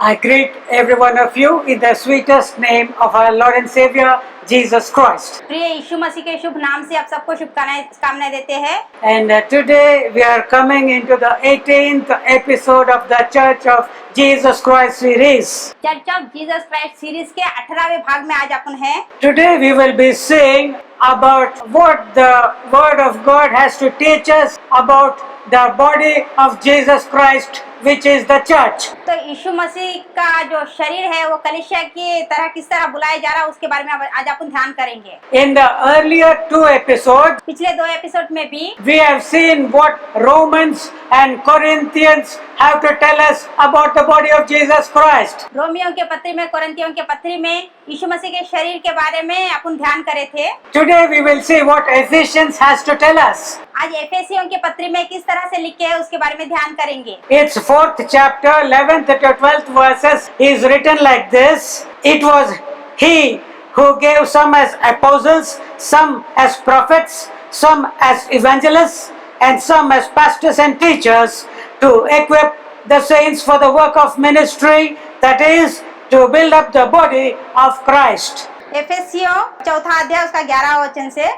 I greet every one of you in the sweetest name of our Lord and Savior, Jesus Christ. प्रिय यीशु मसीह के शुभ नाम से आप सबको शुभकामनाएं देते हैं। And today we are coming into the 18th episode of the Church of Jesus Christ series. Church of Jesus Christ series के 18वें भाग में आज अपन हैं। Today we will be seeing about what the Word of God has to teach us about the body of Jesus Christ, which is the church. तो यीशु मसीह का जो शरीर है वो कलीसिया की तरह किस तरह बुलाया जा रहा है उसके बारे में आज अपन ध्यान करेंगे। In the earlier two episodes, पिछले 2 एपिसोड में भी we have seen what Romans and Corinthians have to tell us about the body of Jesus Christ. Romeo के पत्री में, कोरिन्थियों के पत्री में यीशु मसीह के शरीर के बारे में अपन ध्यान करे थे। Today we will see what Ephesians has to tell us. आज एफेसियों के पत्री में किस तरह से लिखे है उसके बारे में ध्यान करेंगे। Its 4th chapter, 11th to 12th verses is written like this. It was he who gave some as apostles, some as prophets, some as evangelists, and some as pastors and teachers to equip the saints for the work of ministry, that is, to build up the body of Christ. एफेसियों 4 अध्याय उसका 11 वचन से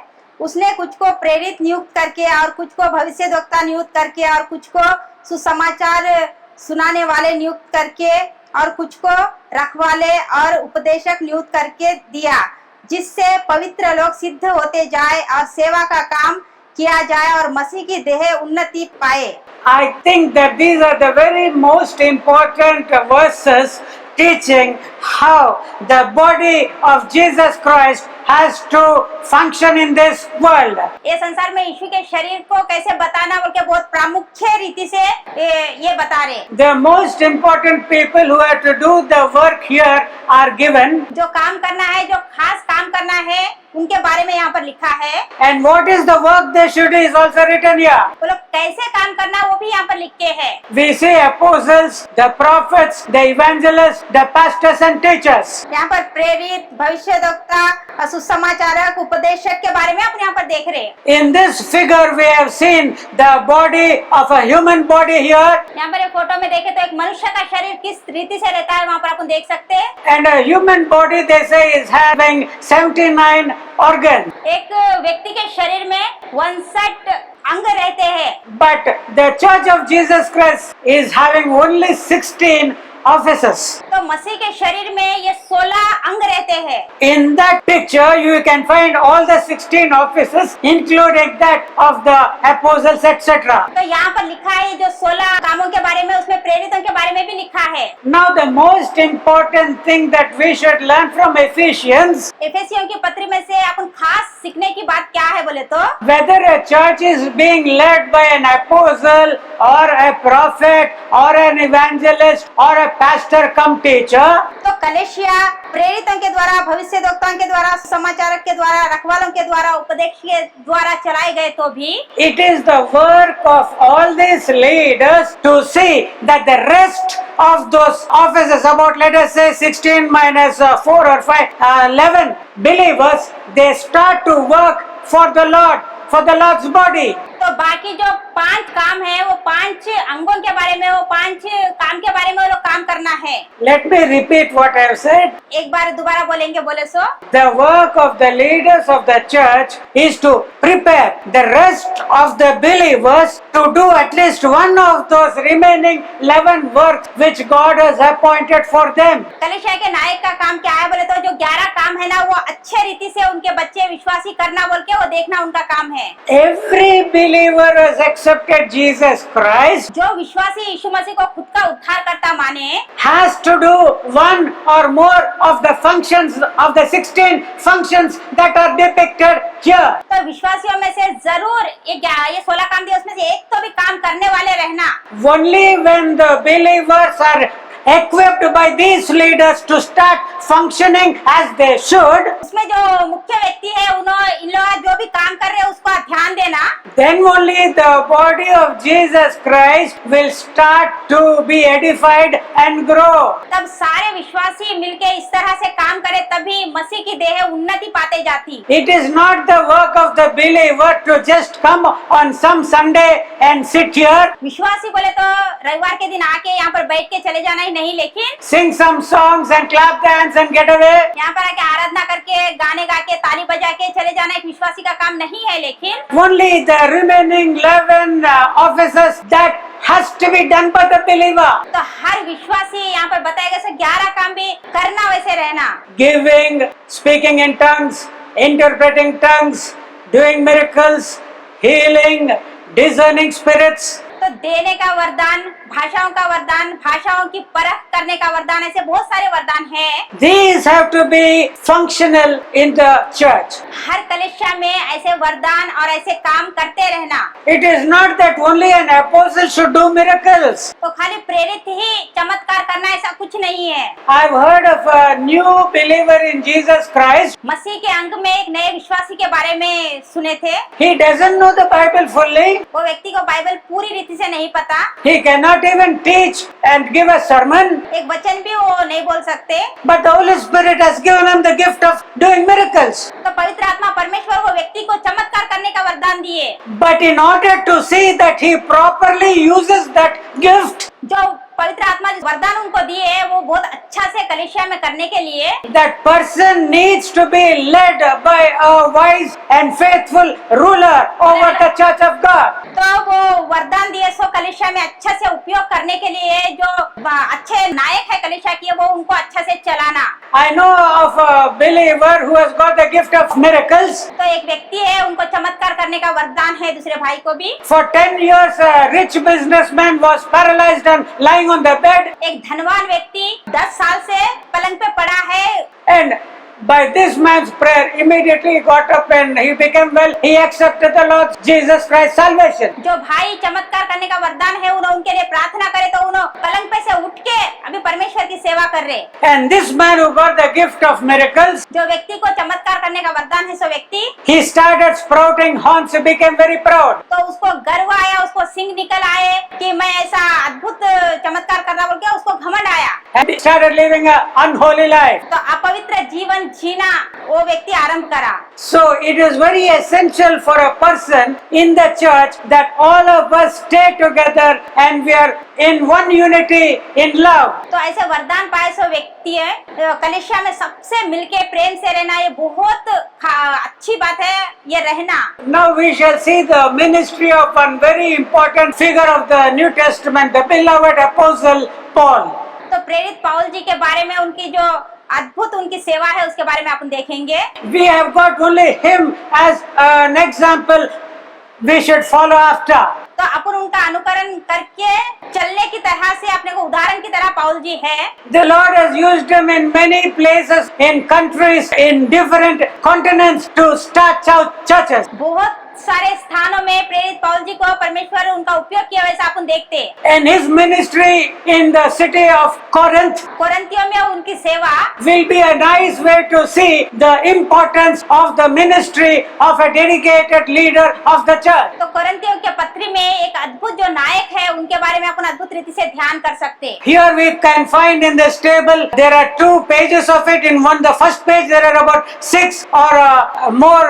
उसने कुछ को प्रेरित नियुक्त करके और कुछ को भविष्यद्वक्ता नियुक्त करके और कुछ को सुसमाचार सुनाने वाले नियुक्त करके और कुछ को रखवाले और उपदेशक नियुक्त करके दिया, जिससे पवित्र लोग सिद्ध होते जाए और सेवा का काम किया जाए और मसीह की देह उन्नति पाए। I think that these are the very most important verses teaching how the body of Jesus Christ has to function in this world. ये संसार में यीशु के शरीर को कैसे बताना बोल के बहुत प्रामुख्य रीति से ये बता रहे। The most important people who have to do the work here are given. जो काम करना है, जो खास काम करना है, उनके बारे में यहाँ पर लिखा है। And what is the work they should do is also written here. वो लोग कैसे काम करना वो भी यहाँ पर लिख के है। We see apostles, the prophets, the evangelists, the pastors and teachers. यहाँ पर प्रेरित, भविष्यद्वक्ता, सुसमाचारक, उपदेशक के बारे में अपन यहाँ पर देख रहे हैं। In this figure we have seen the body of a human body here. यहाँ पर एक फोटो में देखे तो एक मनुष्य का शरीर किस रीति से रहता है वहाँ पर अपन देख सकते हैं। And a human body, they say, is having 79 organs. एक व्यक्ति के शरीर में 59 अंग रहते हैं। But the Church of Jesus Christ is having only 16 offices. तो मसीह के शरीर में ये 16 अंग रहते हैं। In that picture, you can find all the 16 offices, including that of the apostles, etc. तो यहाँ पर लिखा है जो 16 कामों के बारे में, उसमें प्रेरितों के बारे में भी लिखा है। Now, the most important thing that we should learn from Ephesians, एफेसियों की पत्री में से अपन खास सीखने की बात क्या है बोले तो, whether a church is being led by an apostle or a prophet or an evangelist or a pastor come teacher, तो कलेशिया प्रेरितों के द्वारा, भविष्यद्वक्ताओं के द्वारा, समाचारक के द्वारा, रखवालों के द्वारा, उपदेश के द्वारा चलाए गए तो भी it is the work of all these leaders to see that the rest of those offices, about let us say 16 minus 4 or 5, 11 believers, they start to work for the Lord, for the Lord's body. तो बाकी जो 5 काम है वो 5 अंगों के बारे में, वो 5 काम के बारे में वो लोग काम करना है। Let me repeat what I have said. एक बार दोबारा बोलेंगे बोले सो, The work of the leaders of the church is to prepare the rest of the believers to do at least one of those remaining 11 works which God has appointed for them. कलीसिया के नायक का काम क्या है बोले तो जो 11 काम है ना वो अच्छे रीति से उनके बच्चे विश्वासी करना बोल के वो देखना उनका काम है। Every believer has accepted Jesus Christ जो विश्वासी यीशु मसीह को खुद का उद्धारकर्ता माने has to do one or more of the functions of the 16 functions that are depicted here. तो विश्वासियों में से जरूर ये 16 काम दिए उसमें से एक तो भी काम करने वाले रहना। Only when the believers are equipped by these leaders to start functioning as they should, उसमें जो मुख्य व्यक्ति है इन लोग जो भी काम कर रहे हैं उसको ध्यान देना, then only the body of Jesus Christ will start to be edified and grow. तब सारे विश्वासी मिलके इस तरह से काम करे तभी मसीह की देह उन्नति पाते जाती। It is not the work of the believer to just come on some Sunday and sit here, विश्वासी बोले तो रविवार के दिन आके यहाँ पर बैठ के चले जाना ही नहीं, लेकिन sing some songs and clap the hands and get away. यहाँ पर आके आराधना करके गाने गा के ताली बजा के चले जाना एक विश्वासी का काम नहीं है। लेकिन Only the remaining 11 offices that has to be done by the believer. तो हर विश्वासी यहाँ पर बताएगा से 11 काम भी करना, वैसे रहना। Giving, speaking in tongues, interpreting tongues, doing miracles, healing, discerning spirits. तो देने का वरदान, भाषाओं का वरदान, भाषाओं की परख करने का वरदान, ऐसे बहुत सारे वरदान हैं। These have to be functional in the church. हर कलीसिया में ऐसे वरदान और ऐसे काम करते रहना। It is not that only an apostle should do miracles. तो खाली प्रेरित ही चमत्कार करना ऐसा कुछ नहीं है। I've heard of a new believer in Jesus Christ. मसीह के अंग में एक नए विश्वासी के बारे में सुने थे। He doesn't know the Bible fully. वो व्यक्ति को बाइबल पूरी रीति से नहीं पता, He cannot even teach and give a sermon. एक वचन भी वो नहीं बोल सकते। But the Holy Spirit has given him the gift of doing miracles. तो पवित्र आत्मा परमेश्वर वो व्यक्ति को चमत्कार करने का वरदान दिए। But in order to see that he properly uses that gift, जो पवित्र आत्मा जिस वरदान उनको दिए वो बहुत अच्छा से कलीसिया में करने के लिए that person needs to be led by a wise and faithful ruler over the church of God. तो वो वरदान दिए सो कलीसिया में अच्छा से उपयोग करने के लिए जो अच्छे नायक है कलीसिया की, वो उनको अच्छा से चलाना। I know of a believer who has got the gift of miracles. तो एक व्यक्ति है, उनको चमत्कार करने का वरदान है, दूसरे भाई को भी। For 10 years, a rich businessman was paralyzed and lying on the bed. एक धनवान व्यक्ति 10 साल से पलंग पे पड़ा है, And by this man's prayer, immediately he got up and he became well. He accepted the Lord Jesus Christ's salvation. जो भाई चमत्कार करने का वरदान है उनके लिए प्रार्थना करे तो उन्होंने पलंग पे से उठ के अभी परमेश्वर की सेवा कर रहे। And this man who got the gift of miracles, जो व्यक्ति को चमत्कार करने का वरदान है सो व्यक्ति he started sprouting horns. He became very proud. तो उसको गर्व आया, उसको सिंग निकल आए कि मैं ऐसा अद्भुत चमत्कार कर रहा बोल के उसको घमंड आया। And he started living an unholy life. तो अपवित्र जीवन जीना वो व्यक्ति आरंभ करा। So it is very essential for a person in the church that all of us stay together and we are in one unity in love. तो ऐसे वरदान पाए सो व्यक्ति है कलीसिया में सबसे मिलके प्रेम से रहना, ये बहुत अच्छी बात है ये रहना। Now we shall see the ministry of one very important figure of the New Testament, the beloved apostle Paul. तो प्रेरित पाउल जी के बारे में उनकी जो अद्भुत उनकी सेवा है उसके बारे में अपन देखेंगे। We have got only him as an example we should follow after. तो अपन उनका अनुकरण करके चलने की तरह से अपने को उदाहरण की तरह पाउल जी है। The Lord has used him in many places, in countries, in different continents to start churches. बहुत सारे स्थानों में प्रेरित पाउल जी को परमेश्वर उनका उपयोग किया, वैसा अपन देखते। And his ministry in the city of Corinth कोरिन्थियों में उनकी सेवा will be a nice way to see the importance of the ministry of a dedicated leader of the church. तो कोरिन्थियों के पत्री में एक अद्भुत जो नायक है उनके बारे में अपन अद्भुत रीति से ध्यान कर सकते। Here we can find in this table there are 2 pages of it. In the first page there are about 6 or more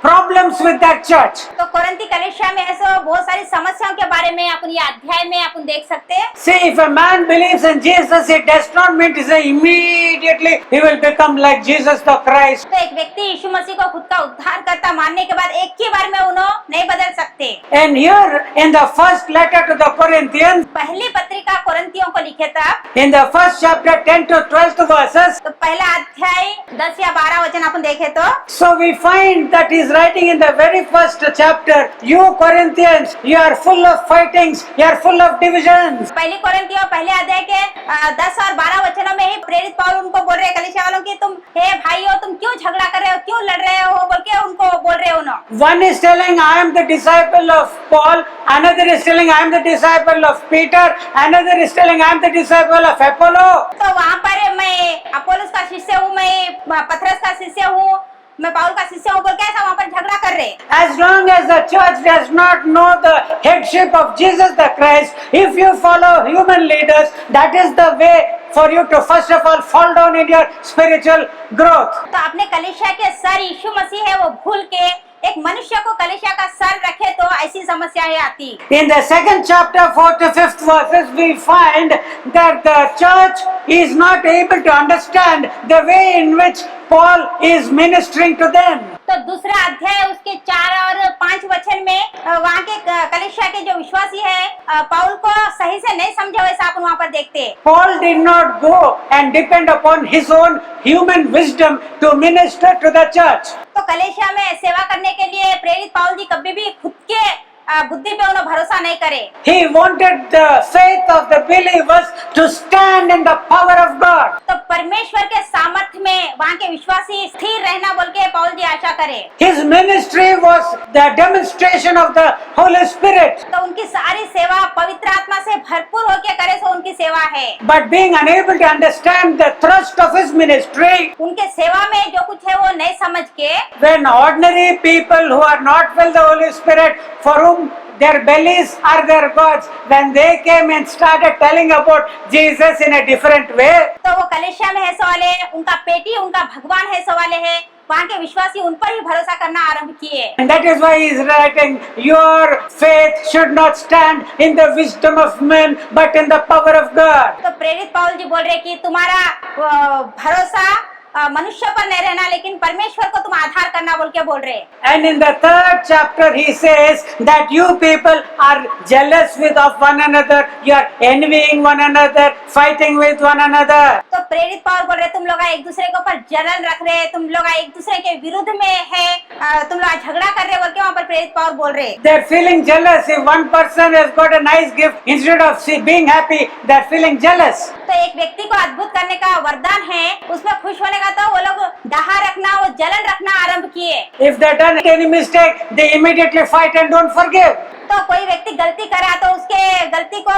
problems with that church. तो कोरिन्थी कलीसिया में ऐसे बहुत सारी समस्याओं के बारे में अपन ये अध्याय में अपन देख सकते हैं। See, if a man believes in Jesus, it does not mean to say immediately he will become like Jesus the Christ. तो एक व्यक्ति यीशु मसीह को खुद का उद्धारकर्ता मानने के बाद एक ही बार में उन्हें नहीं बदल सकते। And here in the first letter to the Corinthians, पहली पत्रिका कोरिन्थियों को लिखे तब in the first chapter 10 to 12 verses, तो पहला अध्याय 10 या 12 वचन अपन देखे तो so we find that he's writing in the very first chapter, you Corinthians, you are full of fightings, you are full of divisions. पहली कोरिन्थियों पहले अध्याय के 10 और 12 वचनों में ही प्रेरित पाउल उनको बोल रहे हैं कलीसिया वालों की, तुम हे भाइयों तुम क्यों झगड़ा कर रहे हो, क्यों लड़ रहे हो बोल के उनको बोल रहे हो उन्होंने। One is telling I am the disciple of Paul, another is telling I am the disciple of Peter, another is telling I am the disciple of Apollo. तो वहाँ पर मैं अपोलोस का शिष्य हूँ, मैं पतरस का शिष्य हूँ, मैं पाउल का शिष्य हूँ बोल के ऐसा वहाँ पर झगड़ा कर रहे। As long as the church does not know the headship of Jesus the Christ, if you follow human leaders, that is the way for you to first of all fall down in your spiritual growth. तो अपने कलीसिया के sir यीशु मसीह है वो भूल के एक मनुष्य को कलीसिया का सर रखे तो ऐसी समस्याएं आती। In the second chapter, 4th to 5th verses, we find that the church is not able to understand the way in which Paul is ministering to them. तो दूसरा अध्याय उसके 4 और 5 वचन में वहाँ के कलीसिया के जो विश्वासी है पाउल को सही से नहीं समझे वैसा अपन वहाँ पर देखते। Paul did not go and depend upon his own human wisdom to minister to the church. तो कलीसिया में सेवा करने के लिए प्रेरित पाउल जी कभी भी खुद के बुद्धि पे उन्हें भरोसा नहीं करे। He wanted the faith of the believers to stand in the power of God. तो परमेश्वर के सामर्थ्य में वहाँ के विश्वासी स्थिर रहना बोल के पाउल जी आशा करे। His ministry was the demonstration of the Holy Spirit. तो उनकी सारी सेवा पवित्र आत्मा से भरपूर होके करे सो उनकी सेवा है। But being unable to understand the thrust of his ministry, उनके सेवा में जो कुछ है वो नहीं समझ के when ordinary people who are not filled with the Holy Spirit, for whom their bellies are their gods, when they came and started telling about Jesus in a different way, तो वो कलीसिया में है सो वाले उनका पेटी उनका भगवान है सो वाले है वहाँ के विश्वासी उन पर ही भरोसा करना आरंभ किए। and that is why he is writing, your faith should not stand in the wisdom of men, but in the power of God. तो प्रेरित पाउल जी बोल रहे कि तुम्हारा भरोसा मनुष्य पर नहीं रहना लेकिन परमेश्वर को तुम आधार करना बोल के बोल रहे। And in the 3rd chapter he says that you people are jealous with of one another, you are envying one another, fighting with one another. तो प्रेरित पाउल बोल रहे तुम लोग एक दूसरे के ऊपर जलन रख रहे, तुम लोग एक दूसरे के विरुद्ध में है, तुम लोग झगड़ा कर रहे बोल के वहाँ पर प्रेरित पाउल बोल रहे। They're feeling jealous if one person has got a nice gift, instead of being happy, they're feeling jealous. तो एक व्यक्ति को अद्भुत करने का वरदान है, उसमें खुश होने का तो वो लोग डहा रखना वो जलन रखना आरंभ किए। If they done any mistake, they immediately fight and don't forgive. तो कोई व्यक्ति गलती करा तो उसके गलती को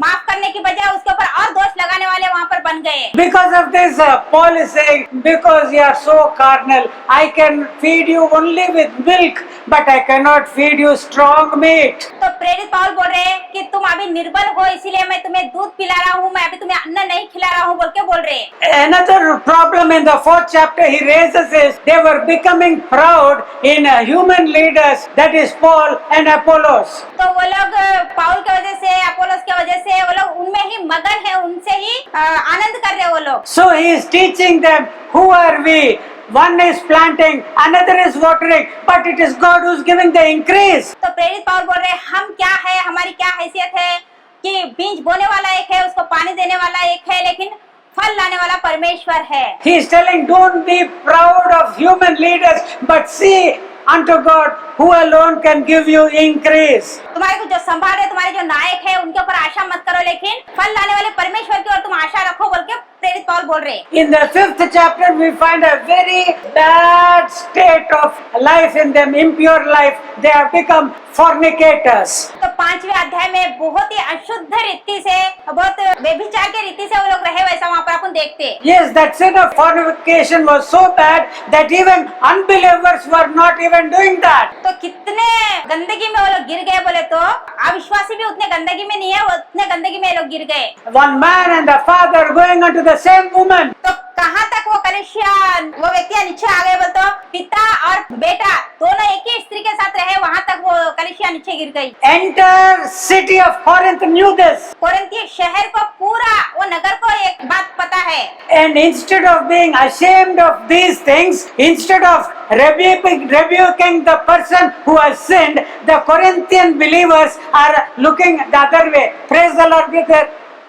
माफ करने की बजाय उसके ऊपर और दोष लगाने वाले वहाँ पर बन गए। Because of this, Paul is saying, because you are so carnal, I can feed you only with milk, but I cannot feed you strong meat. तो प्रेरित पाउल बोल रहे हैं कि तुम अभी निर्बल हो इसलिए मैं तुम्हें दूध पिला रहा हूँ, मैं अभी तुम्हें अन्न नहीं खिला रहा हूँ बोल के बोल रहे हैं। Another problem in the 4th chapter he raises is they were becoming proud in human leaders, that is Paul and Apollos. तो वो लोग पाउल के वजह से अपोलोस के वजह से वो लोग उनमें ही मगन है, उनसे ही आनंद कर रहे वो लोग। So he is teaching them, who are we? One is planting, another is watering, but it is God who is giving the increase. तो प्रेरित पाउल बोल रहे हैं हम क्या है, हमारी क्या हैसियत है कि बीज बोने वाला एक है, उसको पानी देने वाला एक है, लेकिन फल लाने वाला परमेश्वर है। He is telling, don't be proud of human leaders, but see unto God who alone can give you increase. तुम्हारे को जो संभाल है, तुम्हारे जो नायक है उनके ऊपर आशा मत करो, लेकिन फल लाने वाले परमेश्वर की ओर तुम आशा रखो बोल के प्रेरित पाउल बोल रहे। In the 5th chapter we find a very bad state of life in them, impure life. They have become fornicators. तो 5वें अध्याय में बहुत ही अशुद्ध रीति से, बहुत व्यभिचार के रीति से वो लोग रहे वैसा वहाँ पर अपन देखते। Yes, that sin of fornication was so bad that even unbelievers were not even doing that. तो कितने गंदगी में वो लोग गिर गए बोले तो अविश्वासी भी उतने गंदगी में नहीं है, उतने गंदगी में लोग गिर गए। One man and the father going unto the same woman. तो कहाँ तक वो कलीसिया वो व्यक्ति नीचे आ गए बोल तो पिता और बेटा दोनों एक ही स्त्री के साथ रहे, वहाँ तक वो कलीसिया नीचे गिर गई। Entire city of Corinth knew this. कोरिन्थी शहर को पूरा वो नगर को एक बात पता है। And instead of being ashamed of these things, instead of rebuking the person who has sinned, the Corinthian believers are looking the other way. Praise the Lord, brother.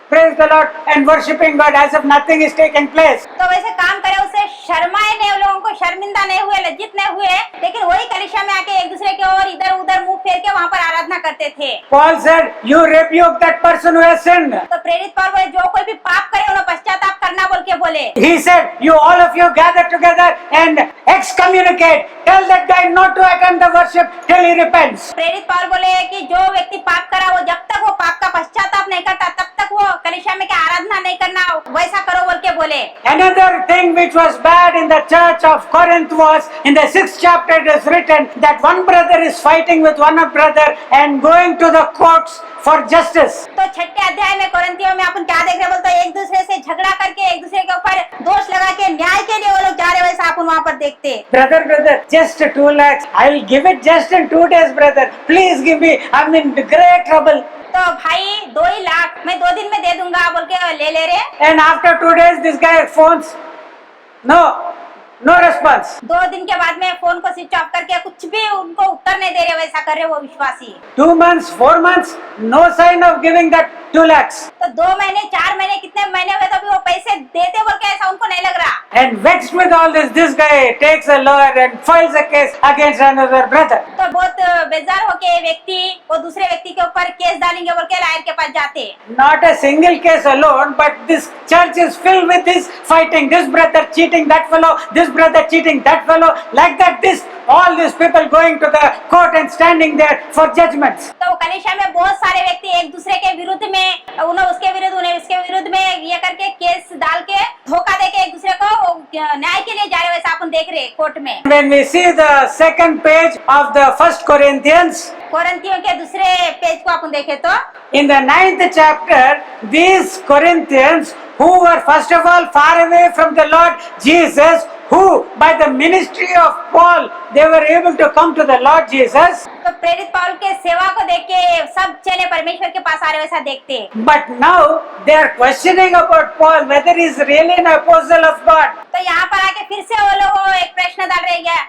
Praise the Lord and worshipping God as if nothing is taking place. तो वैसे काम करे उसे शर्माए नहीं, उन लोगों को शर्मिंदा नहीं हुए, लज्जित नहीं हुए, लेकिन वही कलीसिया में आके एक दूसरे के ओर इधर उधर मुंह फेर के वहाँ पर आराधना करते थे। Paul said, you rebuke that person who has sinned. तो प्रेरित पाउल बोले जो कोई भी पाप करे उन्हें पश्चाताप करना बोल के बोले। बोले। He said, you all of you gather together and excommunicate. Tell that guy not to attend the worship till he repents. प्रेरित पौल बोले कि जो व्यक्ति पाप करा वो जब तक वो पाप का पश्चाताप नहीं करता तब तक वो कलीसिया में क्या आराधना नहीं करना, वैसा करो बोल के बोले। Another thing which was bad in the church of Corinth was, in the 6th chapter it is written that one brother is fighting with one brother and going to the courts for justice. तो छठे अध्याय में कोरिन्थियों में अपन क्या देख रहे बोलते एक दूसरे से झगड़ा करके एक दूसरे के ऊपर दोष लगा के न्याय के लिए वो लोग जा रहे, वैसा अपन वहाँ पर देखते। Brother, just 2 lakhs. I will give it just in 2 days, brother. Please give me. I'm in great trouble. तो भाई 2 ही लाख मैं 2 दिन में दे दूंगा बोल के ले रहे। And after 2 days, this guy phones. No response. 2 दिन के बाद में फोन को स्विच ऑफ करके कुछ भी उनको उत्तर नहीं दे रहे, वैसा कर रहे वो विश्वासी। 2 months, 4 months, no sign of giving that 2 lakhs. तो 2 महीने 4 महीने कितने महीने हुए तो भी वो पैसे देते बोल के ऐसा उनको नहीं लग रहा। And vexed with all this guy takes a lawyer and files a case against another brother. तो बहुत बेजार होके व्यक्ति वो दूसरे व्यक्ति के ऊपर केस डालेंगे बोल के लायर के पास जाते। Not a single case alone, but this church is filled with this fighting. This brother cheating that fellow, this brother cheating that fellow. Like that, all these people going to the court and standing there for judgments. तो कलीसिया में बहुत सारे व्यक्ति एक दूसरे के विरुद्ध में उन्हें उसके विरुद्ध उन्हें इसके विरुद्ध में ये करके केस डाल के धोखा देके एक दूसरे को न्याय के लिए जा रहे, वैसा अपन देख रहे कोर्ट में। When we see the second page of the 1 Corinthians, कोरिन्थियों के दूसरे पेज को अपन देखे तो in the 9th chapter, these Corinthians who were first of all far away from the Lord Jesus, who by the ministry of Paul they were able to come to the Lord Jesus. तो प्रेरित पौल के सेवा को देख के सब चले परमेश्वर के पास आ रहे, वैसा देखते। But now they are questioning about Paul whether he is really an apostle of God. तो यहाँ पर आके फिर से वो लोग एक प्रश्न डाल रहे क्या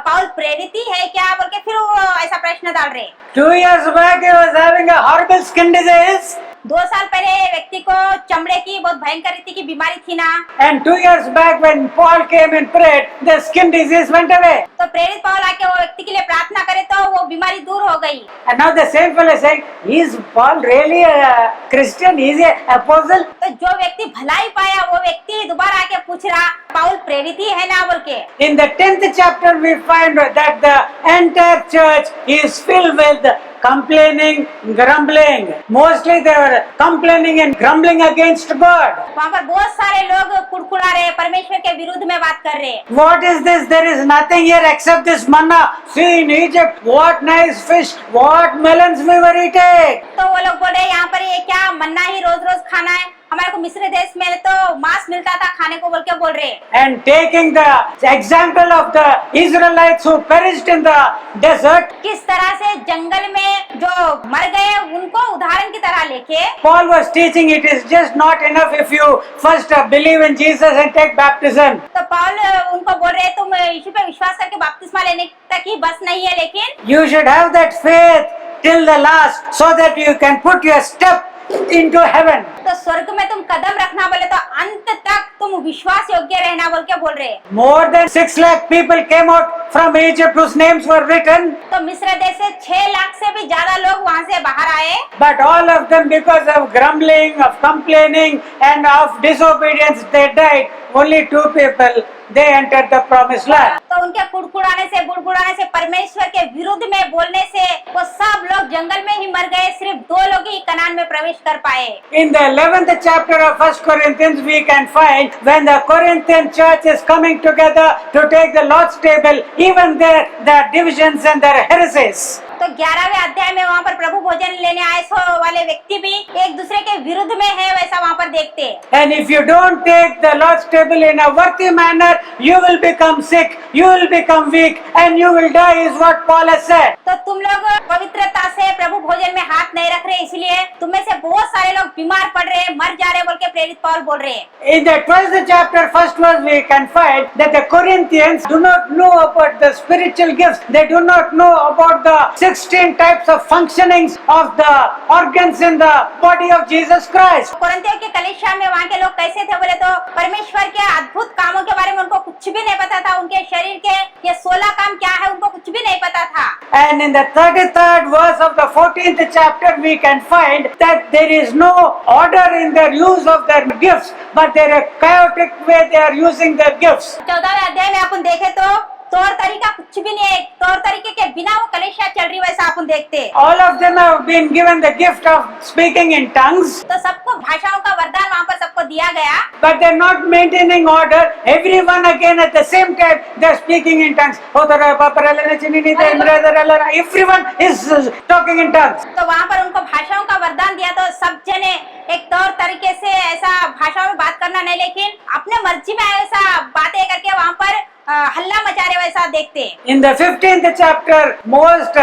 पाउल प्रेरित ही है क्या बोल के फिर वो ऐसा प्रश्न डाल रहे। 2 years back he was having a horrible skin disease. 2 साल पहले व्यक्ति को चमड़े की बहुत भयंकर रीति की बीमारी थी ना। And 2 years back when Paul came and prayed, the skin disease went away. तो प्रेरित पौल आके वो व्यक्ति के लिए प्रार्थना करे तो वो बीमारी दूर हो गई। And now the same fellow is saying, is Paul really a Christian? Is he an apostle? तो जो व्यक्ति भलाई पाया वो व्यक्ति दोबारा आके पूछ रहा पाउल प्रेरित ही है ना बोल के। In the 10th chapter we find that the entire church is filled with complaining, grumbling. Mostly they were complaining and grumbling against God. वहाँ पर बहुत सारे लोग कुड़कुड़ा रहे, परमेश्वर के विरुद्ध में बात कर रहे। What is this? There is nothing here except this manna. See in Egypt, what nice fish, what melons we were eating. तो वो लोग बोल रहे यहाँ पर ये क्या मन्ना ही रोज रोज खाना है, हमारे को मिस्र देश में तो मांस मिलता था खाने को बोल के बोल रहे। And taking the example of the Israelites who perished in the desert, किस तरह से जंगल में जो मर गए उनको उदाहरण की तरह लेके Paul was teaching it is just not enough if you first believe in Jesus and take baptism. तो पौल उनको बोल रहे तुम यीशु पे विश्वास करके बपतिस्मा लेने तक ही बस नहीं है, लेकिन You should have that faith till the last so that you can put your step into heaven. तो स्वर्ग में तुम कदम रखना बोले तो अंत तक तुम विश्वास योग्य रहना बोल के बोल रहे। More than 6 lakh people came out from Egypt whose names were written. तो मिस्र देश से 6 लाख से भी ज्यादा लोग वहाँ से बाहर आए, But all of them, because of grumbling, of complaining and of disobedience, they died. Only 2 people, they entered the promised land. तो उनके कुड़कुड़ाने से बुड़बुड़ाने से परमेश्वर के विरुद्ध में बोलने से वो सब लोग जंगल में ही मर गए, सिर्फ 2 लोग ही कनान में प्रवेश कर पाए। In the 11th chapter of 1 Corinthians, we can find when the Corinthian church is coming together to take the Lord's table, even there, the divisions and their heresies. तो 11वें अध्याय में वहाँ पर प्रभु भोजन लेने आए सो वाले व्यक्ति भी एक दूसरे के विरुद्ध में है, वैसा वहाँ पर देखते। And if you don't take the Lord's table in a worthy manner, you will become sick, you will become weak, and you will die, is what Paul has said. तो तुम लोग पवित्रता से प्रभु भोजन में हाथ नहीं रख रहे, इसलिए तुम में से बहुत सारे लोग बीमार पड़ रहे, मर जा रहे बोल के प्रेरित पौल बोल रहे। In the 12th chapter, first verse, we can find that the Corinthians do not know about the spiritual gifts. They do not know about the 16 types of functionings of the organs in the body of Jesus Christ. कोरिन्थियों के कलीसिया में वहाँ के लोग कैसे थे बोले तो परमेश्वर के अद्भुत कामों के बारे में उनको कुछ कुछ भी नहीं पता था, उनके शरीर के ये 16 काम क्या है उनको कुछ भी नहीं पता था। And in the 33rd verse of the 14th chapter, we can find that there is no order in their use of their gifts, but there are chaotic way they are using their gifts. 14वें अध्याय में अपन देखे तो तौर तरीका कुछ भी नहीं है, तौर तरीके के बिना वो कलीसिया चल रही वैसा अपन देखते। All of them have been given the gift of speaking in tongues, तो सबको भाषाओं का वरदान वहाँ पर सबको दिया गया, but they're not maintaining order. Everyone again at the same time they're speaking in tongues. Everyone is talking in tongues. तो वहाँ पर उनको भाषाओं का वरदान दिया तो सब जने एक तौर तरीके से ऐसा भाषा में बात करना नहीं, लेकिन अपने मर्जी में ऐसा बातें करके वहाँ पर हल्ला मचा रहे वैसा देखते। In the 15th chapter, most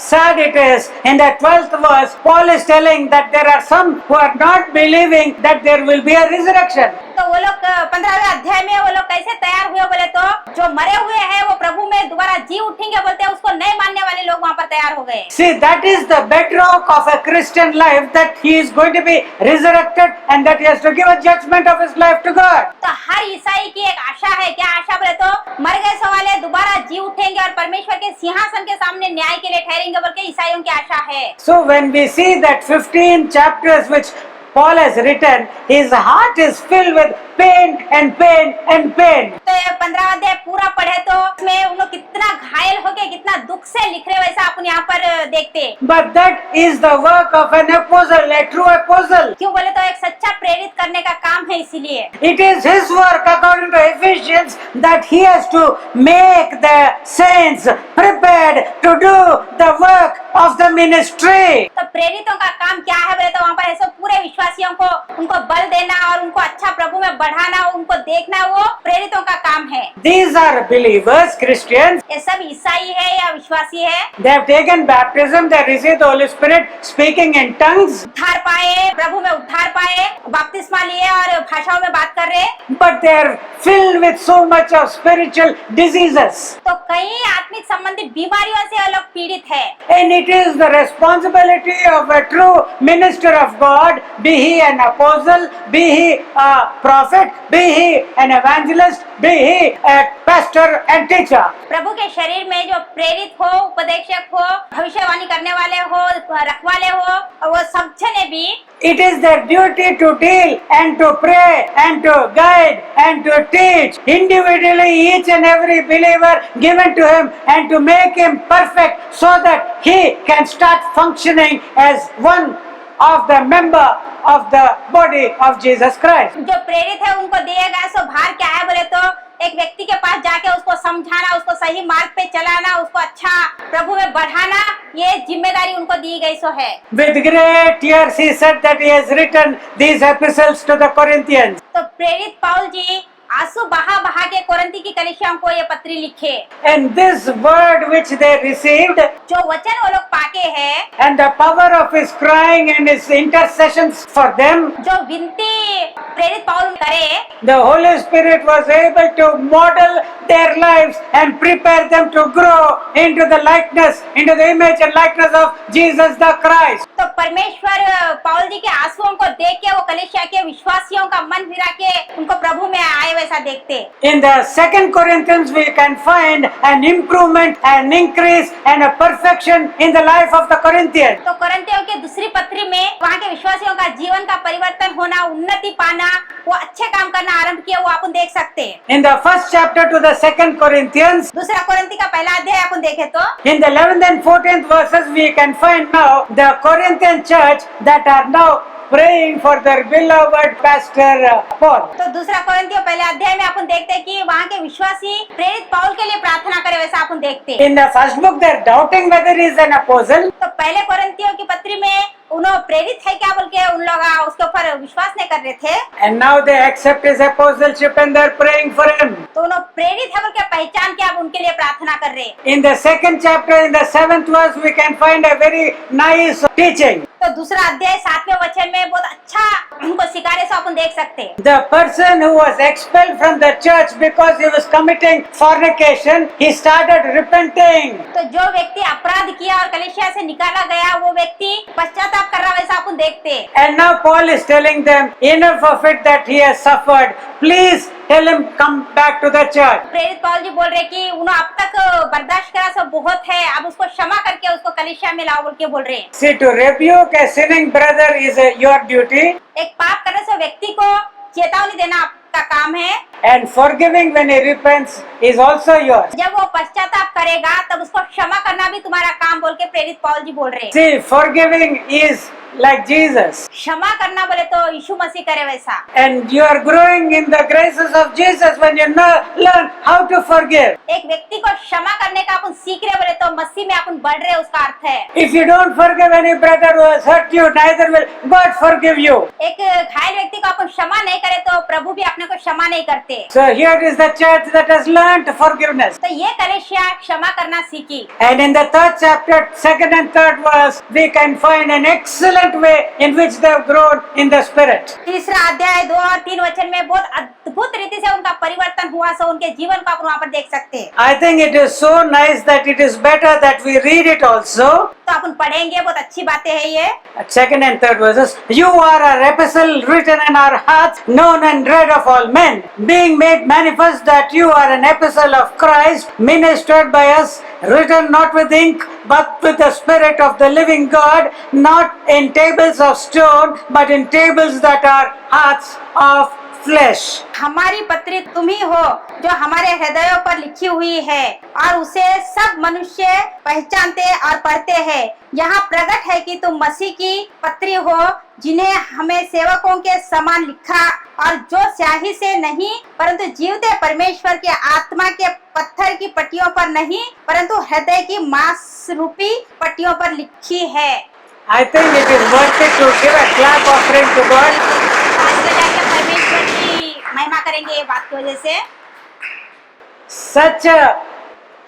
sad it is, in the 12th verse, Paul is telling that there are some who are not believing that there will be a resurrection. तो वो लोग 15वें अध्याय में वो लोग कैसे तैयार हुए बोले तो जो मरे हुए हैं वो प्रभु में दोबारा जी उठेंगे बोलते हैं, उसको नहीं मानने वाले लोग वहाँ पर तैयार हो गए। See, that is the bedrock of a Christian life, that he is going to be resurrected and that he has to give a judgment of his life to God. तो हर ईसाई की एक आशा है, क्या आशा बोले तो मर गए सो वाले दोबारा जी उठेंगे और परमेश्वर के सिंहासन के सामने न्याय के लिए ठहरेंगे बोल के ईसाइयों की आशा है। So when we see that 15 chapters which Paul has written, his heart is filled with pain and pain and pain. तो ये 15वां अध्याय पूरा पढ़े तो उसमें उन लोग कितना घायल हो गए, कितना दुख से लिख रहे वैसा अपन यहाँ पर देखते। But that is the work of an apostle, a true apostle. क्यों बोले तो एक सच्चा प्रेरित करने का काम है, इसीलिए It is his work, according to Ephesians, that he has to make the saints prepared to do the work of the ministry. तो प्रेरितों का काम क्या है बोले तो वहाँ पर ऐसे पूरे विश्वासियों को उनको बल देना और उनको अच्छा प्रभु में बढ़ाना, उनको देखना, वो प्रेरितों का काम है। These are believers, Christians. ये सब ईसाई है या विश्वासी है, They have taken baptism, they received the Holy Spirit, speaking in tongues, उद्धार पाए, प्रभु में उद्धार पाए, बपतिस्मा लिए और भाषाओं में बात कर रहे, but they are filled with so much of spiritual diseases. तो कई आत्मिक संबंधित बीमारियों से ये लोग पीड़ित है। And it is the responsibility of a true minister of God, be he an apostle, be he a prophet, be he an evangelist, be he a pastor and teacher. प्रभु के शरीर में जो प्रेरित हो, उपदेशक हो, भविष्यवाणी करने वाले हो, रखवाले हो, और वो सब जने भी It is their duty to deal and to pray and to guide and to teach individually each and every believer given to him and to make him perfect so that he can start functioning as one of the member of the body of Jesus Christ. जो प्रेरित है उनको दिया गया सो भार क्या है बोले तो एक व्यक्ति के पास जाके उसको समझाना, उसको सही मार्ग पे चलाना, उसको अच्छा प्रभु में बढ़ाना, ये जिम्मेदारी उनको दी गई सो है। With great tears he said that he has written these epistles to the Corinthians. तो प्रेरित पौल जी आंसू बहा बहा के कोरिन्थी की कलीसियाओं को ये पत्री लिखे, And this word which they received जो वचन वो लोग पाके हैं, and the power of his crying and his intercessions for them, जो विनती प्रेरित पौल करे, the Holy Spirit was able to model their lives and prepare them to grow into the likeness, into the image and likeness of Jesus the Christ. तो परमेश्वर पौल जी के आंसुओं को देख के वो कलीसिया के विश्वासियों का मन फिरा के उनको प्रभु में आए वैसा देखते। In the 2 Corinthians we can find an improvement, an increase and a perfection in the life of the Corinthians. तो कोरिन्थियों के दूसरी पत्री में वहाँ के विश्वासियों का जीवन का परिवर्तन होना, उन्नति पाना, वो अच्छे काम करना आरंभ किया, वो अपन देख सकते हैं। In the first chapter to the 2 Corinthians, दूसरा कोरिन्थी का पहला अध्याय अपन देखे तो in the 11th and 14th verses we can find now the Corinthian church that are now praying for their beloved pastor Paul. तो दूसरा कोरिन्थियों पहले अध्याय में अपन देखते हैं कि वहाँ के विश्वासी प्रेरित पौल के लिए प्रार्थना करे वैसा अपन देखते हैं। In the first book they are doubting whether he is an apostle. तो पहले कोरिन्थियों की पत्री में उन्होंने प्रेरित है क्या बोल के उन लोग उसके ऊपर विश्वास नहीं कर रहे थे, And now they accept his apostleship and they are praying for him. तो उन्होंने प्रेरित है बोल के पहचान के अब उनके लिए प्रार्थना कर रहे। In the 2nd chapter, in the 7th verse, we can find a very nice teaching. तो दूसरा अध्याय 7वें वचन में बहुत अच्छा उनको सिखाने से अपन देख सकते हैं। The person who was expelled from the church because he was committing fornication, he started repenting. तो जो व्यक्ति अपराध किया और कलीसिया से निकाला गया, वो व्यक्ति पश्चाताप कर रहा वैसा अपन देखते हैं। And now Paul is telling them, enough of it that he has suffered. Please tell him come back to the church. प्रेरित पौल जी बोल रहे कि उन्होंने अब तक बर्दाश्त करा सब बहुत है, अब उसको क्षमा करके उसको कलीसिया में लाओ बोल के बोल रहे हैं। See, to rebuke a sinning brother is your duty, एक पाप करने से व्यक्ति को चेतावनी देना आपका काम है, and forgiving when he repents is also yours. जब वो पश्चाताप करेगा तब उसको क्षमा करना भी तुम्हारा काम बोल के प्रेरित पौल जी बोल रहे हैं। See, forgiving is like Jesus, क्षमा करना बोले तो यीशु मसीह करे वैसा, and you are growing in the graces of Jesus when you learn how to forgive. एक व्यक्ति को क्षमा करने का अपन सीख रहे बोले तो मसीह में अपन बढ़ रहे, उसका अर्थ है। If you don't forgive any brother who has hurt you, neither will God forgive you. एक घायल व्यक्ति को अपन क्षमा नहीं करे तो प्रभु भी अपने को क्षमा नहीं करते। So here is the church that has learned forgiveness. तो ये कलीसिया क्षमा करना सीखी, And in the third chapter, second and third verse, we can find an excellent way in which they have grown in the spirit. तीसरा अध्याय 2 और 3 वचन में बहुत अद्भुत रीति से उनका परिवर्तन हुआ, सो उनके जीवन को अपन वहाँ पर देख सकते हैं। I think it is so nice that it is better that we read it also. तो अपन पढ़ेंगे, बहुत अच्छी बातें हैं ये। Second and third verses. You are an epistle written in our hearts, known and read of all men, being made manifest that you are an epistle of Christ, ministered by us, written not with ink, but with the Spirit of the living God, not in tables of stone, but in tables that are hearts of flesh. हमारी पत्री तुम ही हो जो हमारे हृदयों पर लिखी हुई है और उसे सब मनुष्य पहचानते और पढ़ते हैं। यहाँ प्रकट है कि तुम मसीह की पत्री हो, जिन्हें हमें सेवकों के समान लिखा और जो स्याही से नहीं परंतु जीवते परमेश्वर के आत्मा के पत्थर की पट्टियों पर नहीं परंतु हृदय की मांस रूपी पट्टियों पर लिखी है। I think it is worth it to give a clap offering to God. परमेश्वर की महिमा करेंगे ये बात की वजह से। Such a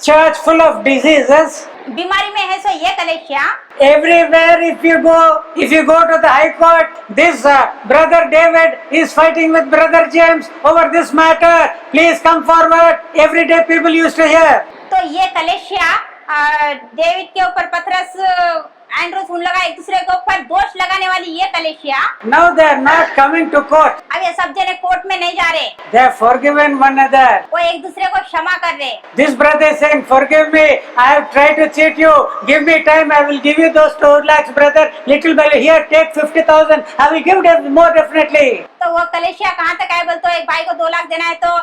church full of diseases. बीमारी में है सो ये कलीसिया, Everywhere if you go to the high court, this brother David is fighting with brother James over this matter. Please come forward. Every day people used to hear. तो ये कलीसिया David के ऊपर पतरस एंड्रूस उन लगा एक दूसरे के ऊपर दोष लगाने वाली ये कलीसिया, Now they are not coming to court. अब ये सब जने कोर्ट में नहीं जा रहे, They have forgiven one another. वो एक दूसरे को क्षमा कर रहे। This brother is saying, forgive me. I have tried to cheat you. Give me time. I will give you those 2 lakhs, brother. Little by little. Here, take 50,000. I will give them more definitely. तो वो कलीसिया कहाँ तक आए बोलते, एक भाई को 2 लाख देना है तो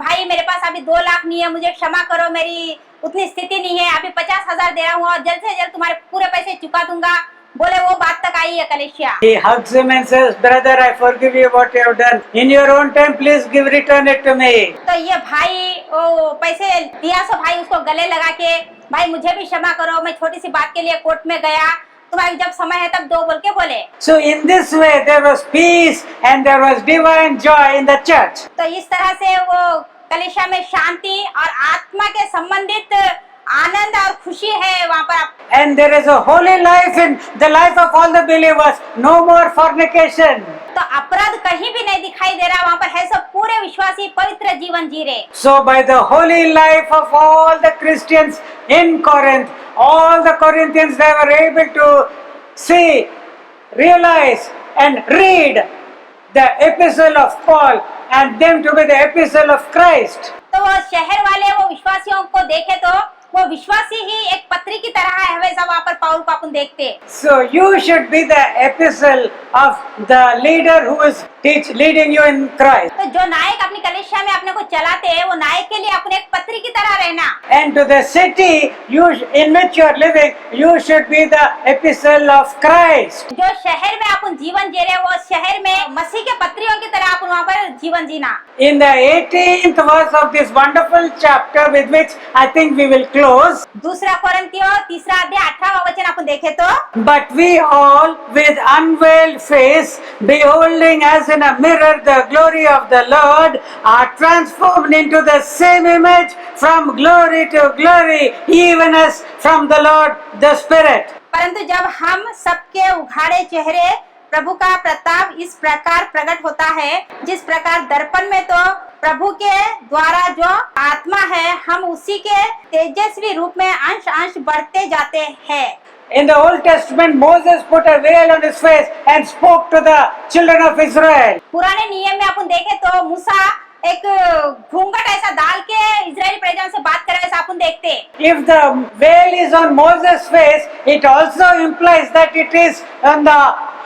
भाई मेरे पास अभी 2 लाख नहीं है, मुझे क्षमा करो, मेरी उतनी स्थिति नहीं है, अभी 50,000 दे रहा हूँ और जल्द से जल्द तुम्हारे पूरे पैसे चुका दूंगा, बोले वो बात तक आई है कलीसिया। He hugs him and says, brother, I forgive you what you have done. In your own time, please return it to me. तो ये भाई वो पैसे दिया सो भाई उसको गले लगा के, भाई मुझे भी क्षमा करो, मैं छोटी सी बात के लिए कोर्ट में गया, तुम्हारी जब समय है तब दो बोल के बोले। So in this way there was peace and there was divine joy in the church. तो इस तरह से वो कलीसिया में शांति और आत्मा के संबंधित आनंद और खुशी है वहाँ पर। And there is a holy life in the life of all the believers. No more fornication. तो अपराध कहीं भी नहीं दिखाई दे रहा वहाँ पर है, सब पूरे विश्वासी पवित्र जीवन जी रहे। So by the holy life of all the Christians in Corinth, all the Corinthians, they were able to see, realize and read the epistle of Paul and them to be the epistle of Christ. तो वो शहर वाले वो विश्वासियों को देखे तो वो विश्वासी ही एक पत्री की तरह है, वैसा वहाँ पर पाउल को अपन देखते। So you should be the epistle of the leader who is leading you in Christ. तो जो नायक अपनी कलीसिया में अपने को चलाते हैं वो नायक के लिए अपने एक पत्री की तरह रहना। And to the city in which you are living, you should be the epistle of Christ. जो शहर में अपन जीवन जी रहे वो शहर में मसीह के पत्रियों की तरह अपन वहाँ पर जीवन जीना। In the 18th verse of this wonderful chapter with which I think we will close. दूसरा कोरिन्थियों 3 अध्याय 18वां वचन अपन देखे तो, But we all with unveiled face, beholding as in a mirror the glory of the Lord, are transformed into the same image from glory to glory, even as from the Lord the Spirit. परंतु जब हम सबके उघाड़े चेहरे प्रभु का प्रताप इस प्रकार प्रकट होता है, जिस प्रकार दर्पण में तो प्रभु के द्वारा जो आत्मा है, हम उसी के तेजस्वी रूप में अंश अंश बढ़ते जाते हैं। In the Old Testament, Moses put a veil on his face and spoke to the children of Israel. पुराने नियम में अपन देखे तो मूसा एक घूंघट ऐसा डाल के इजरायली प्रजाओं से बात करे, ऐसा अपन देखते। If the veil is on Moses' face, it also implies that it is on the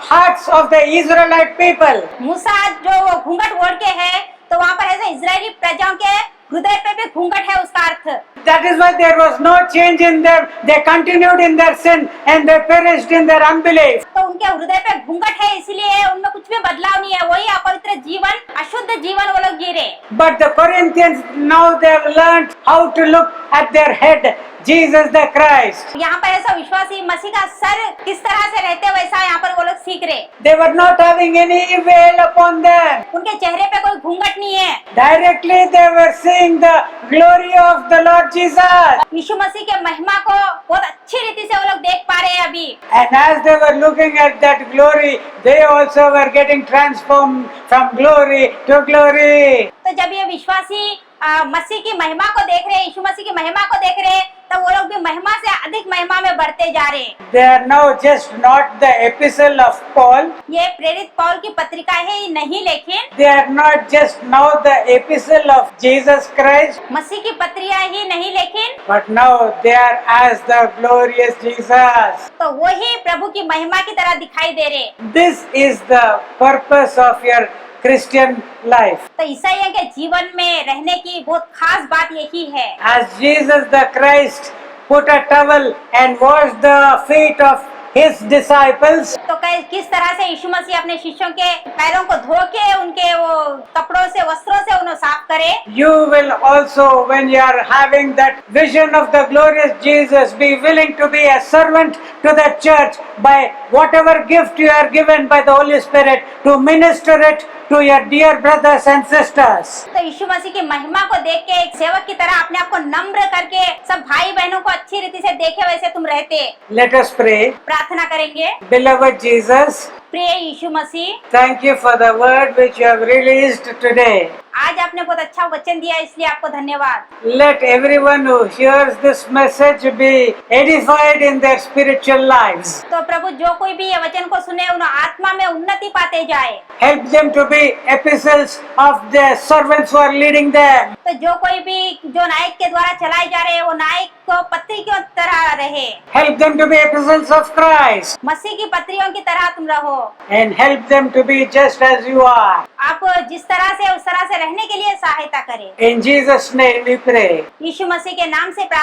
hearts of the Israelite people. मूसा जो वो घूंघट ओढ़ के है, तो वहाँ पर ऐसे इजरायली प्रजाओं के हृदय पे भी घूंघट है, उसका अर्थ। That is why there was no change in them. They continued in their sin and they perished in their unbelief. तो उनके हृदय पे घूंघट है, इसलिए उनमें कुछ भी बदलाव नहीं है, वही अपवित्र जीवन, अशुद्ध जीवन वो लोग जी रहे। But the Corinthians, now they have learned how to look at their head, Jesus the Christ. यहाँ पर ऐसा विश्वासी मसीह का सर किस तरह से रहते, वैसा यहाँ पर वो लोग सीख रहे। They were not having any veil upon them. उनके चेहरे पे कोई घूंघट नहीं है। Directly they were seeing the glory of the Lord Jesus. यीशु मसीह के महिमा को बहुत अच्छी रीति से वो लोग देख पा रहे हैं अभी। And as they were looking at that glory, they also were getting transformed from glory to glory. तो जब ये विश्वासी मसीह की महिमा को देख रहे हैं, यीशु मसीह की महिमा को देख रहे हैं, तो वो लोग भी महिमा से अधिक महिमा में बढ़ते जा रहे हैं। They are now just not the epistle of Paul. ये प्रेरित पौल की पत्रिका है ही नहीं, लेकिन They are not just now the epistle of Jesus Christ, मसीह की पत्रिका ही नहीं, लेकिन but now they are as the glorious Jesus. तो वही प्रभु की महिमा की तरह दिखाई दे रहे। This is the purpose of your Christian life. तो ईसाइयों के जीवन में रहने की बहुत खास बात यही है। As Jesus the Christ put a towel and washed the feet of his disciples, तो किस तरह से यीशु मसीह अपने शिष्यों के पैरों को धो के उनके वो कपड़ों से, वस्त्रों से उन्हें साफ करे, you will also, when you are having that vision of the glorious Jesus, be willing to be a servant to the church by whatever gift you are given by the Holy Spirit to minister it to your dear brothers and sisters. तो यीशु मसीह की महिमा को देख के एक सेवक की तरह अपने आप को नम्र करके सब भाई बहनों को अच्छी रीति से देखे वैसे तुम रहते। Let us pray. प्रार्थना करेंगे। Beloved Jesus, प्रिय यीशु मसीह, thank you for the word which you have released today. आज आपने बहुत अच्छा वचन दिया, इसलिए आपको धन्यवाद। Let everyone who hears this message be edified in their spiritual lives. तो प्रभु जो कोई भी ये वचन को सुने, उन्हें आत्मा में उन्नति पाते जाए। Help them to be epistles of the servants who are leading them. तो जो कोई भी जो नायक के द्वारा चलाए जा रहे हैं, वो नायक को पत्री की तरह रहे। Help them to be epistles of Christ. मसीह की पत्रियों की तरह तुम रहो। And help them to be just as you are. आप जिस तरह से उस तरह से रहने के लिए सहायता करें। In Jesus' name we pray. यीशु मसीह के नाम से प्रार्थना